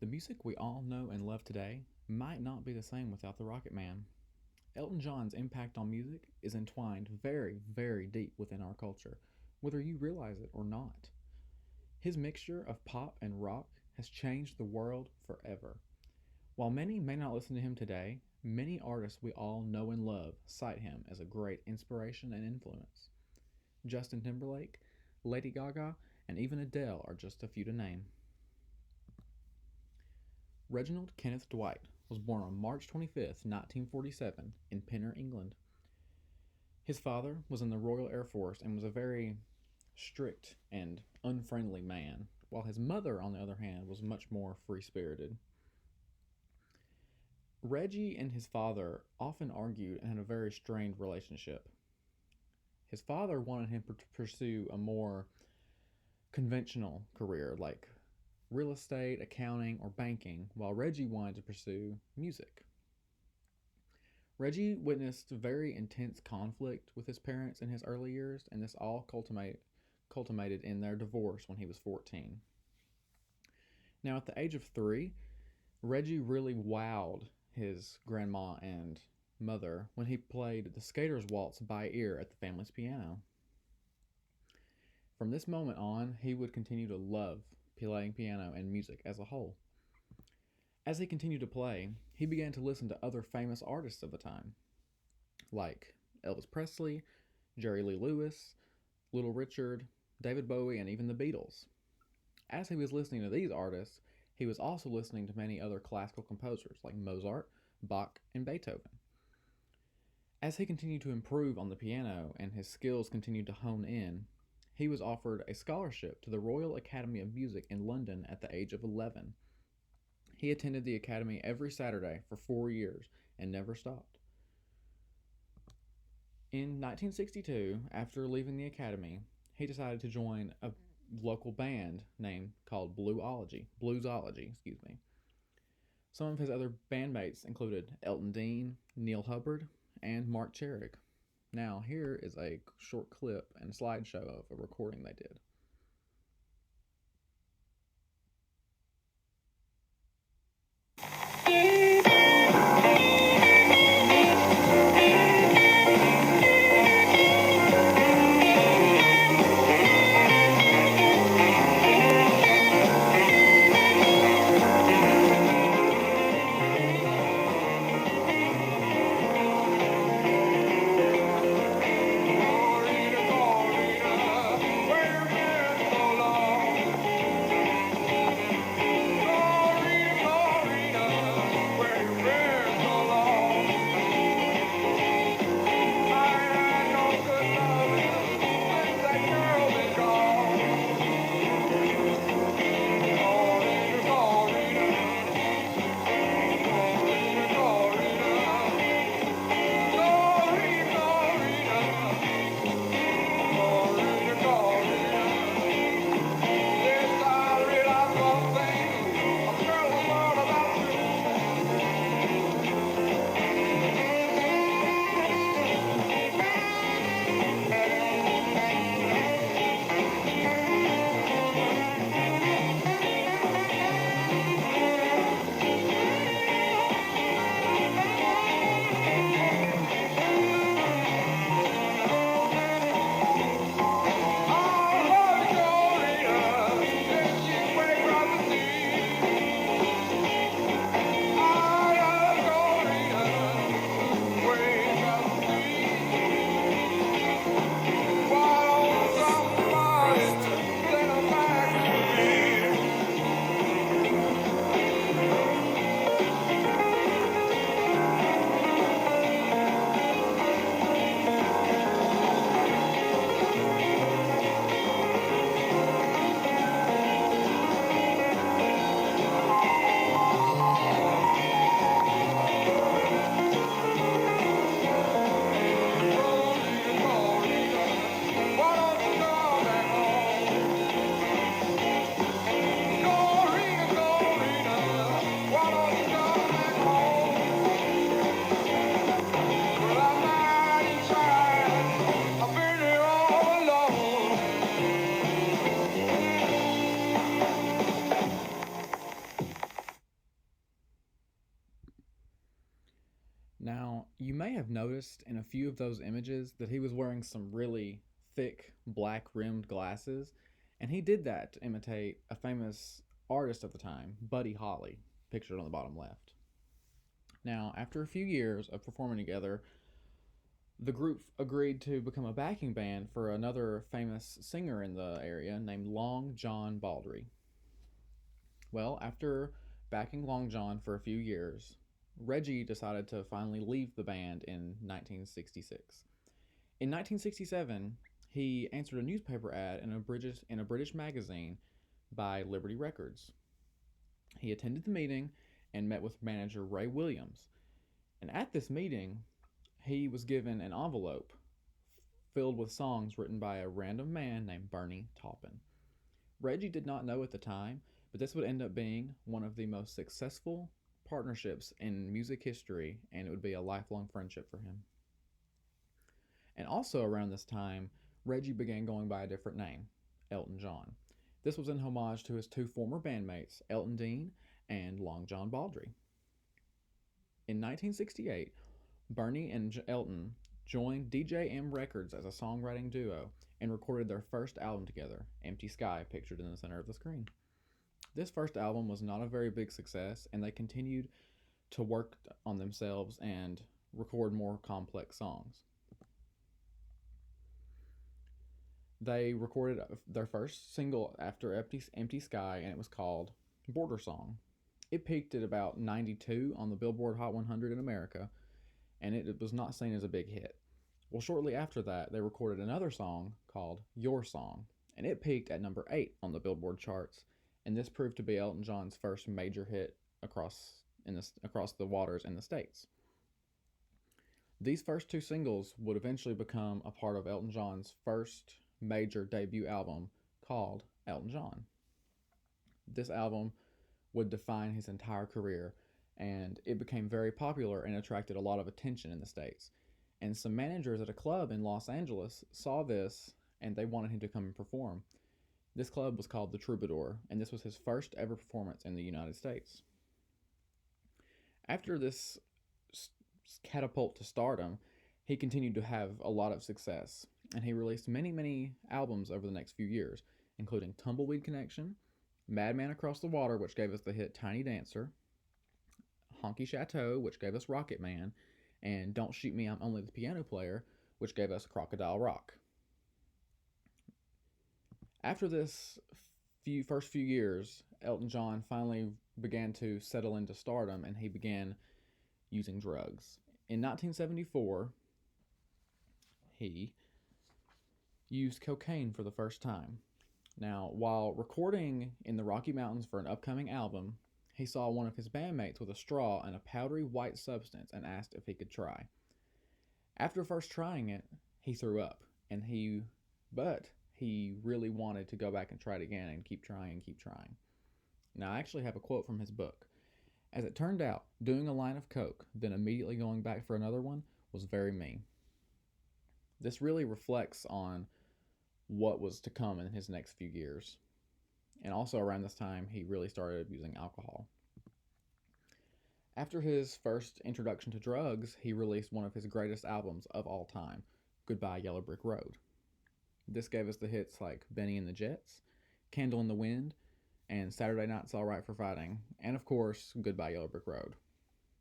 The music we all know and love today might not be the same without the Rocket Man. Elton John's impact on music is entwined very, very deep within our culture, whether you realize it or not. His mixture of pop and rock has changed the world forever. While many may not listen to him today, many artists we all know and love cite him as a great inspiration and influence. Justin Timberlake, Lady Gaga, and even Adele are just a few to name. Reginald Kenneth Dwight was born on March 25th, 1947, in Pinner, England. His father was in the Royal Air Force and was a very strict and unfriendly man, while his mother, on the other hand, was much more free spirited. Reggie and his father often argued and had a very strained relationship. His father wanted him to pursue a more conventional career like real estate, accounting, or banking, while Reggie wanted to pursue music. Reggie witnessed very intense conflict with his parents in his early years, and this all culminated in their divorce when he was 14. Now, at the age of 3, Reggie really wowed his grandma and mother when he played the Skater's Waltz by ear at the family's piano. From this moment on, he would continue to love playing piano and music as a whole. As he continued to play, he began to listen to other famous artists of the time, like Elvis Presley, Jerry Lee Lewis, Little Richard, David Bowie, and even the Beatles. As he was listening to these artists, he was also listening to many other classical composers like Mozart, Bach, and Beethoven. As he continued to improve on the piano and his skills continued to hone in, he was offered a scholarship to the Royal Academy of Music in London at the age of 11. He attended the academy every Saturday for 4 years and never stopped. In 1962, after leaving the academy, he decided to join a local band named called Bluesology. Some of his other bandmates included Elton Dean, Neil Hubbard, and Mark Cherrig. Now, here is a short clip and slideshow of a recording they did. Now, you may have noticed in a few of those images that he was wearing some really thick black rimmed glasses, and he did that to imitate a famous artist of the time, Buddy Holly, pictured on the bottom left. Now, after a few years of performing together, the group agreed to become a backing band for another famous singer in the area named Long John Baldry. Well, after backing Long John for a few years, Reggie decided to finally leave the band in 1966. In 1967, he answered a newspaper ad in a British magazine by Liberty Records. He attended the meeting and met with manager Ray Williams. And at this meeting, he was given an envelope filled with songs written by a random man named Bernie Taupin. Reggie did not know at the time, but this would end up being one of the most successful partnerships in music history, and it would be a lifelong friendship for him. And also around this time, Reggie began going by a different name, Elton John. This was in homage to his two former bandmates, Elton Dean and Long John Baldry. In 1968, Bernie and Elton joined DJM Records as a songwriting duo and recorded their first album together, Empty Sky, pictured in the center of the screen. This first album was not a very big success, and they continued to work on themselves and record more complex songs. They recorded their first single after Empty Sky, and it was called Border Song. It peaked at about 92 on the Billboard Hot 100 in America, and it was not seen as a big hit. Well, shortly after that, they recorded another song called Your Song, and it peaked at number 8 on the Billboard charts, and this proved to be Elton John's first major hit across the waters in the States. These first two singles would eventually become a part of Elton John's first major debut album called Elton John. This album would define his entire career, and it became very popular and attracted a lot of attention in the States. And some managers at a club in Los Angeles saw this, and they wanted him to come and perform. This club was called the Troubadour, and this was his first ever performance in the United States. After this catapult to stardom, he continued to have a lot of success, and he released many albums over the next few years, including Tumbleweed Connection, Madman Across the Water, which gave us the hit Tiny Dancer, Honky Chateau, which gave us Rocket Man, and Don't Shoot Me, I'm Only the Piano Player, which gave us Crocodile Rock. After this first few years, Elton John finally began to settle into stardom, and he began using drugs. In 1974, he used cocaine for the first time. Now, while recording in the Rocky Mountains for an upcoming album, he saw one of his bandmates with a straw and a powdery white substance and asked if he could try. After first trying it, he threw up, but he really wanted to go back and try it again and keep trying. Now, I actually have a quote from his book. As it turned out, doing a line of coke, then immediately going back for another one, was very me. This really reflects on what was to come in his next few years. And also around this time, he really started using alcohol. After his first introduction to drugs, he released one of his greatest albums of all time, Goodbye Yellow Brick Road. This gave us the hits like Benny and the Jets, Candle in the Wind, and Saturday Night's All Right for Fighting, and of course, Goodbye Yellow Brick Road.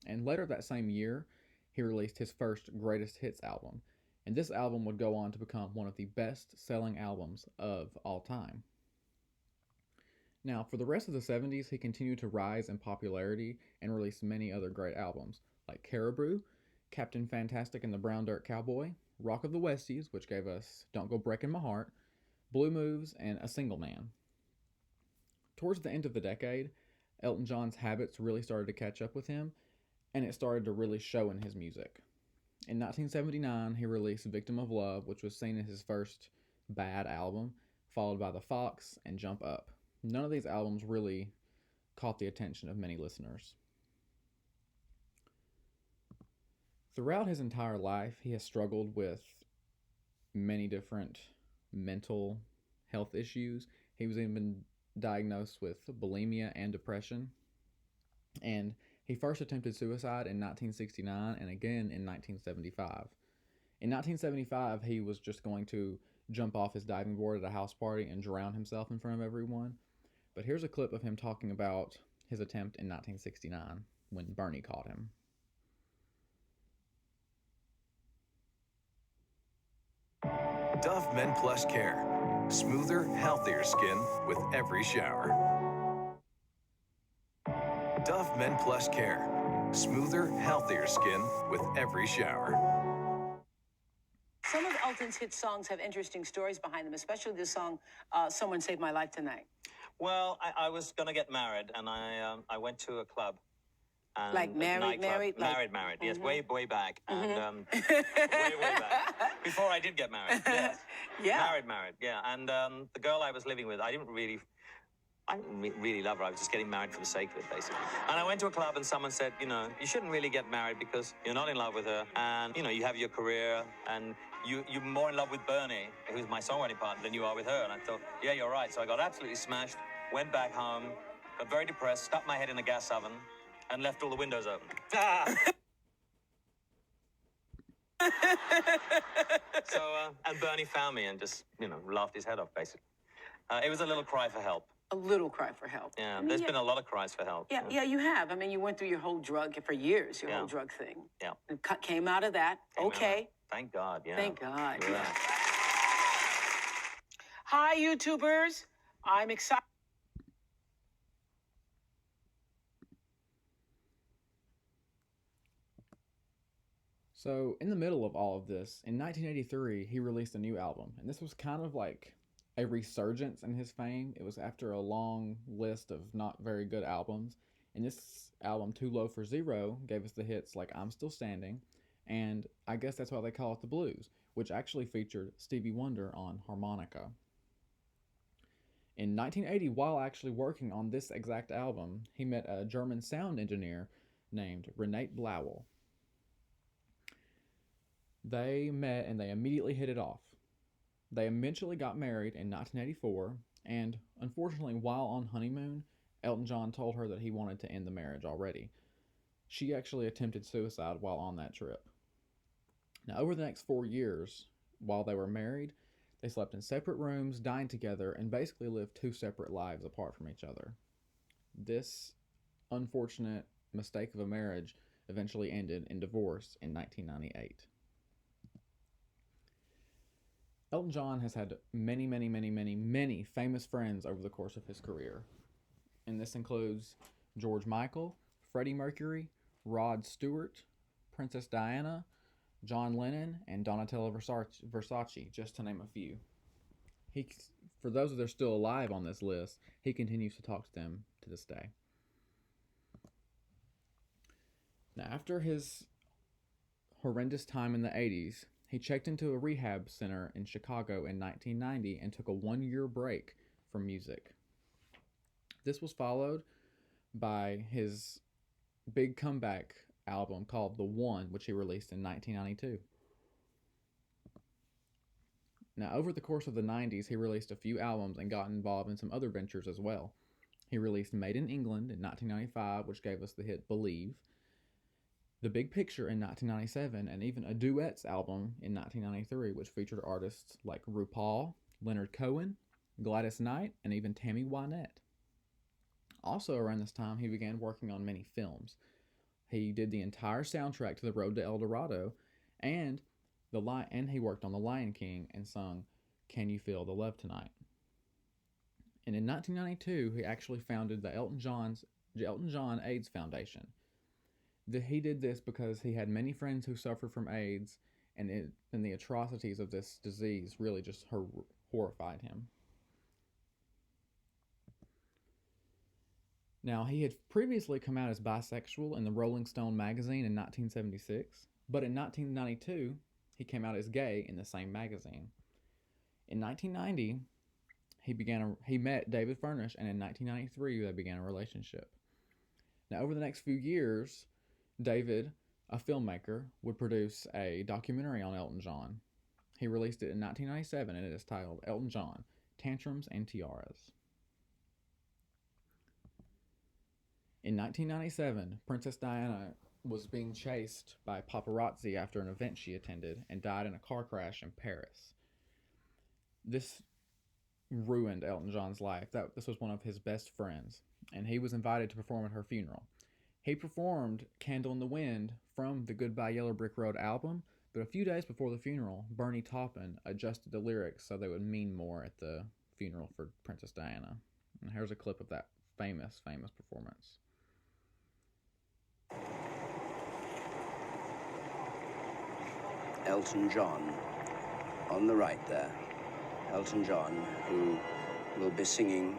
And later that same year, he released his first greatest hits album, and this album would go on to become one of the best-selling albums of all time. Now, for the rest of the 70s, he continued to rise in popularity and released many other great albums, like Caribou, Captain Fantastic and the Brown Dirt Cowboy, Rock of the Westies, which gave us Don't Go Breaking My Heart, Blue Moves, and A Single Man. Towards the end of the decade, Elton John's habits really started to catch up with him, and it started to really show in his music. In 1979, he released Victim of Love, which was seen as his first bad album, followed by The Fox and Jump Up. None of these albums really caught the attention of many listeners. Throughout his entire life, he has struggled with many different mental health issues. He was even diagnosed with bulimia and depression. And He first attempted suicide in 1969 and again in 1975. In 1975, he was just going to jump off his diving board at a house party and drown himself in front of everyone. But here's a clip of him talking about his attempt in 1969 when Bernie caught him. Dove Men Plus Care. Smoother, healthier skin with every shower. Dove Men Plus Care. Smoother, healthier skin with every shower. Some of Elton's hit songs have interesting stories behind them, especially the song Someone Saved My Life Tonight. Well, I was going to get married, and I went to a club. And like married? Married, yes, way back. And way back. Before I did get married, yes. Yeah. Married, yeah. And the girl I was living with, I didn't really love her. I was just getting married for the sake of it, basically. And I went to a club and someone said, you know, you shouldn't really get married because you're not in love with her. And, you know, you have your career and you're more in love with Bernie, who's my songwriting partner, than you are with her. And I thought, yeah, you're right. So I got absolutely smashed, went back home, got very depressed, stuck my head in the gas oven, and left all the windows open. So, and Bernie found me and just, you know, laughed his head off, basically. It was a little cry for help. A little cry for help. Yeah, there's been a lot of cries for help. Yeah, you have. I mean, you went through your whole drug for years, your whole drug thing. Yeah. And came out of that. Okay. Thank God, yeah. Thank God. Yeah. Hi, YouTubers. I'm excited. So, in the middle of all of this, in 1983, he released a new album, and this was kind of like a resurgence in his fame. It was after a long list of not very good albums, and this album, Too Low for Zero, gave us the hits like I'm Still Standing, and I guess that's why they call it the blues, which actually featured Stevie Wonder on harmonica. In 1980, while actually working on this exact album, he met a German sound engineer named Renate Blauel. They met and they immediately hit it off. They eventually got married in 1984, and unfortunately, while on honeymoon, Elton John told her that he wanted to end the marriage already. She actually attempted suicide while on that trip. Now, over the next 4 years, while they were married, they slept in separate rooms, dined together, and basically lived two separate lives apart from each other. This unfortunate mistake of a marriage eventually ended in divorce in 1998. Elton John has had many famous friends over the course of his career. And this includes George Michael, Freddie Mercury, Rod Stewart, Princess Diana, John Lennon, and Donatella Versace, just to name a few. For those that are still alive on this list, he continues to talk to them to this day. Now, after his horrendous time in the 80s, he checked into a rehab center in Chicago in 1990 and took a 1-year break from music. This was followed by his big comeback album called The One, which he released in 1992. Now, over the course of the 90s, he released a few albums and got involved in some other ventures as well. He released Made in England in 1995, which gave us the hit Believe, The Big Picture in 1997, and even a duets album in 1993, which featured artists like RuPaul, Leonard Cohen, Gladys Knight, and even Tammy Wynette. Also around this time, he began working on many films. He did the entire soundtrack to The Road to El Dorado, and he worked on The Lion King and sung Can You Feel the Love Tonight. And in 1992, he actually founded the Elton John AIDS Foundation. He did this because he had many friends who suffered from AIDS, and the atrocities of this disease really just horrified him. Now, he had previously come out as bisexual in the Rolling Stone magazine in 1976, but in 1992, he came out as gay in the same magazine. In 1990, he met David Furnish, and in 1993, they began a relationship. Now, over the next few years, David, a filmmaker, would produce a documentary on Elton John. He released it in 1997, and it is titled Elton John, Tantrums and Tiaras. In 1997, Princess Diana was being chased by paparazzi after an event she attended and died in a car crash in Paris. This ruined Elton John's life. This was one of his best friends, and he was invited to perform at her funeral. He performed Candle in the Wind from the Goodbye Yellow Brick Road album, but a few days before the funeral, Bernie Taupin adjusted the lyrics so they would mean more at the funeral for Princess Diana. And here's a clip of that famous performance. Elton John, on the right there. Elton John, who will be singing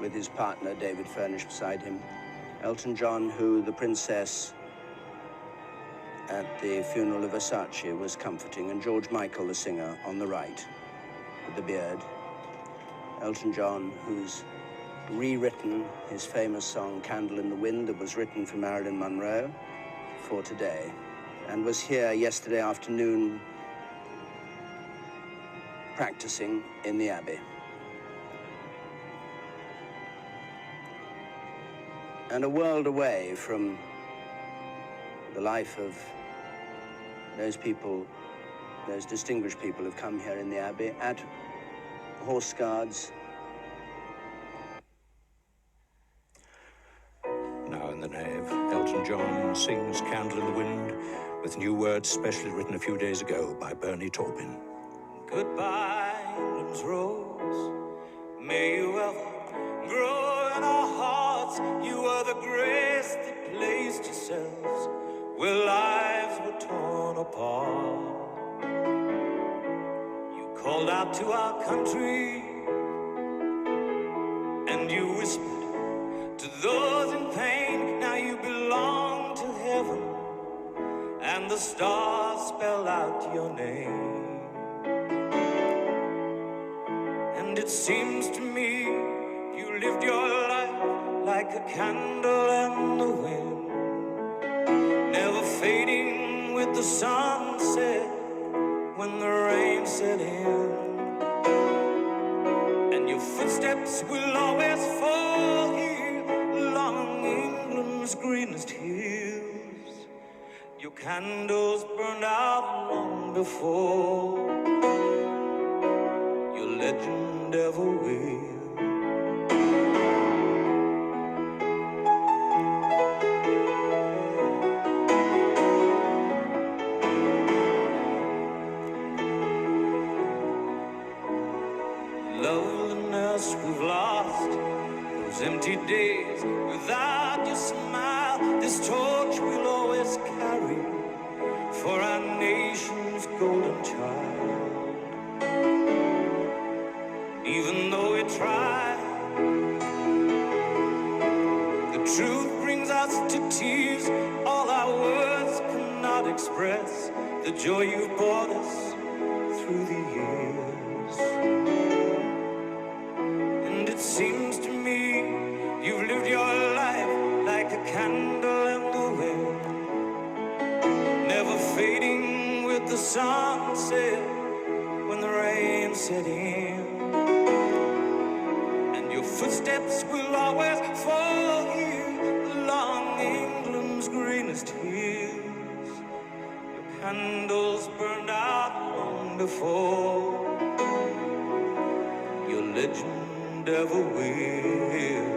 with his partner, David Furnish, beside him. Elton John, who the princess at the funeral of Versace was comforting, and George Michael, the singer, on the right, with the beard. Elton John, who's rewritten his famous song, Candle in the Wind, that was written for Marilyn Monroe for today, and was here yesterday afternoon practicing in the Abbey. And a world away from the life of those people, those distinguished people who've come here in the Abbey at Horse Guards. Now in the nave, Elton John sings Candle in the Wind with new words specially written a few days ago by Bernie Taupin. Goodbye, England's rose. May you ever grow in our hearts. You are the grace that placed yourselves where lives were torn apart. You called out to our country and you whispered to those in pain. Now you belong to heaven and the stars spell out your name. And it seems to me you lived your life like a candle in the wind, never fading with the sunset when the rain set in. And your footsteps will always fall here along England's greenest hills. Your candles burned out long before your legend ever will. Loveliness we've lost, those empty days without your smile. This torch we'll always carry for our nation's golden child. Even though we try, the truth brings us to tears. All our words cannot express the joy you've brought us through the years. And it seems to me you've lived your life like a candle in the wind, never fading with the sunset when the rain set in. And your footsteps will always fall here along England's greenest hills. Your candles burned out long before your legend ever will.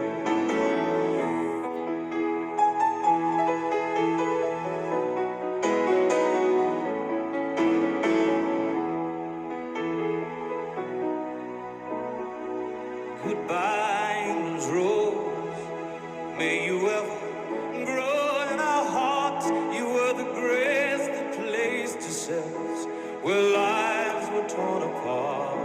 Goodbye, England's rose. May you ever grow in our hearts. You were the grace that placed yourselves where lives were torn apart.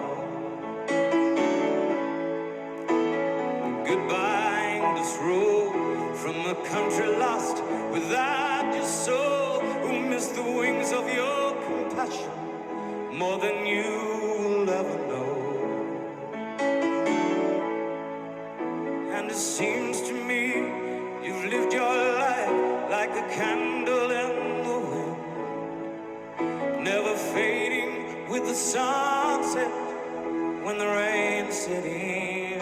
Goodbye, English road, from a country lost without your soul, who missed the wings of your compassion more than you will ever know. And it seems to me you've lived your life like a candle in the wind, never fading with the sunset when the rain set in.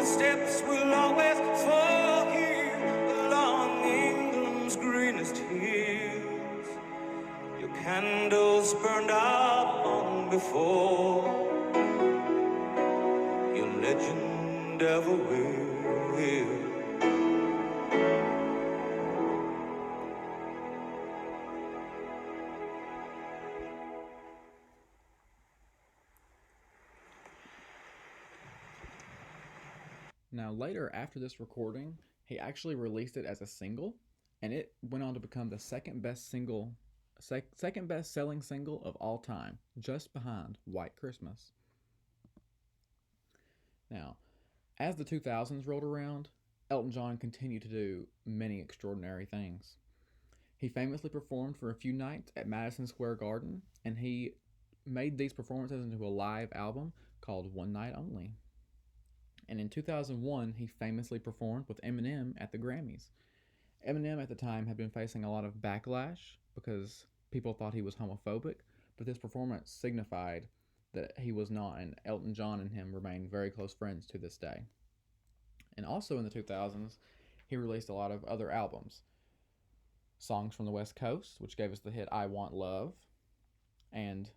footsteps will always fall here along England's greenest hills. Your candles burned out long before your legend ever will. Now, later after this recording, he actually released it as a single, and it went on to become the second best selling single of all time, just behind White Christmas. Now, as the 2000s rolled around, Elton John continued to do many extraordinary things. He famously performed for a few nights at Madison Square Garden, and he made these performances into a live album called One Night Only. And in 2001, he famously performed with Eminem at the Grammys. Eminem at the time had been facing a lot of backlash because people thought he was homophobic, but this performance signified that he was not, and Elton John and him remain very close friends to this day. And also in the 2000s, he released a lot of other albums. Songs from the West Coast, which gave us the hit I Want Love, and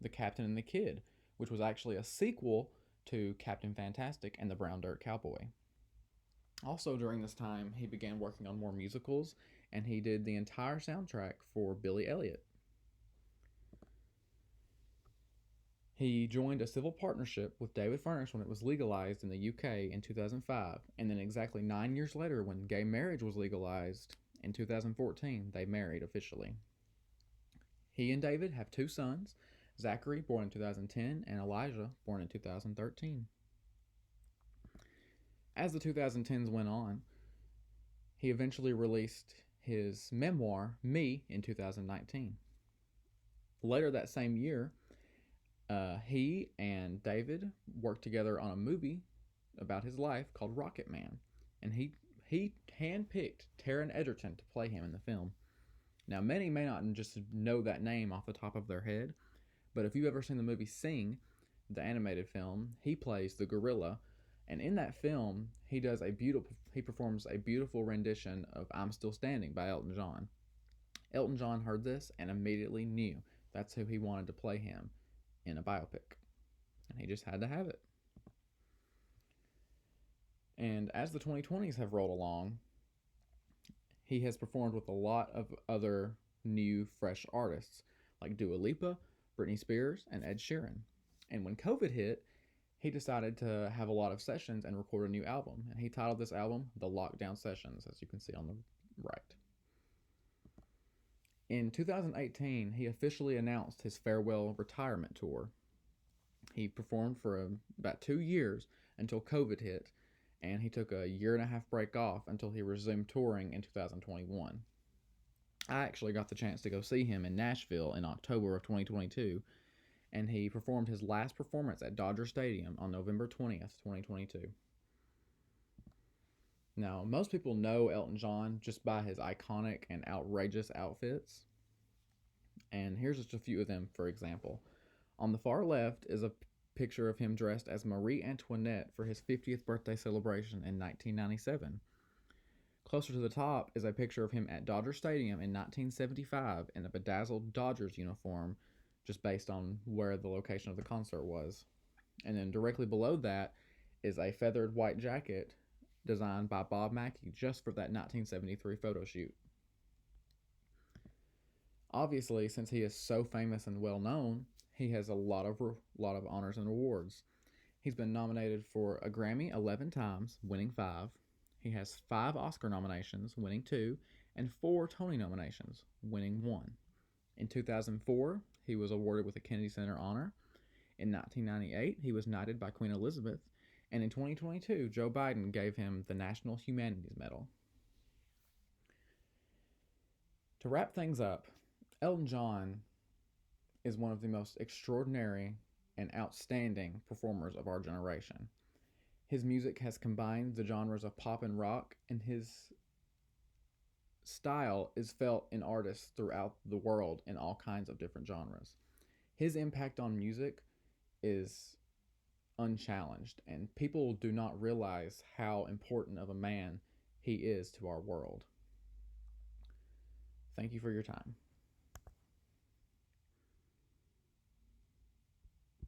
The Captain and the Kid, which was actually a sequel to Captain Fantastic and the Brown Dirt Cowboy. Also during this time, he began working on more musicals, and he did the entire soundtrack for Billy Elliot. He joined a civil partnership with David Furnish when it was legalized in the UK in 2005, and then exactly 9 years later, when gay marriage was legalized in 2014, they married officially. He and David have 2 sons, Zachary, born in 2010, and Elijah, born in 2013. As the 2010s went on, he eventually released his memoir, Me, in 2019. Later that same year, he and David worked together on a movie about his life called Rocket Man, and he handpicked Taron Egerton to play him in the film. Now, many may not just know that name off the top of their head, but if you've ever seen the movie Sing, the animated film, he plays the gorilla, and in that film, he performs a beautiful rendition of I'm Still Standing by Elton John. Elton John heard this and immediately knew that's who he wanted to play him in a biopic, and he just had to have it. And as the 2020s have rolled along, he has performed with a lot of other new, fresh artists like Dua Lipa, Britney Spears, and Ed Sheeran. And when COVID hit, he decided to have a lot of sessions and record a new album. And he titled this album The Lockdown Sessions, as you can see on the right. In 2018, he officially announced his farewell retirement tour. He performed for about 2 years until COVID hit, and he took a 1.5-year break off until he resumed touring in 2021. I actually got the chance to go see him in Nashville in October of 2022, and he performed his last performance at Dodger Stadium on November 20th, 2022. Now, most people know Elton John just by his iconic and outrageous outfits, and here's just a few of them, for example. On the far left is a picture of him dressed as Marie Antoinette for his 50th birthday celebration in 1997. Closer to the top is a picture of him at Dodger Stadium in 1975 in a bedazzled Dodgers uniform, just based on where the location of the concert was. And then directly below that is a feathered white jacket designed by Bob Mackie just for that 1973 photo shoot. Obviously, since he is so famous and well known, he has a lot of honors and awards. He's been nominated for a Grammy 11 times, winning 5. He has 5 Oscar nominations, winning 2, and 4 Tony nominations, winning 1. In 2004, he was awarded with a Kennedy Center honor. In 1998, he was knighted by Queen Elizabeth. And in 2022, Joe Biden gave him the National Humanities Medal. To wrap things up, Elton John is one of the most extraordinary and outstanding performers of our generation. His music has combined the genres of pop and rock, and his style is felt in artists throughout the world in all kinds of different genres. His impact on music is unchallenged, and people do not realize how important of a man he is to our world. Thank you for your time.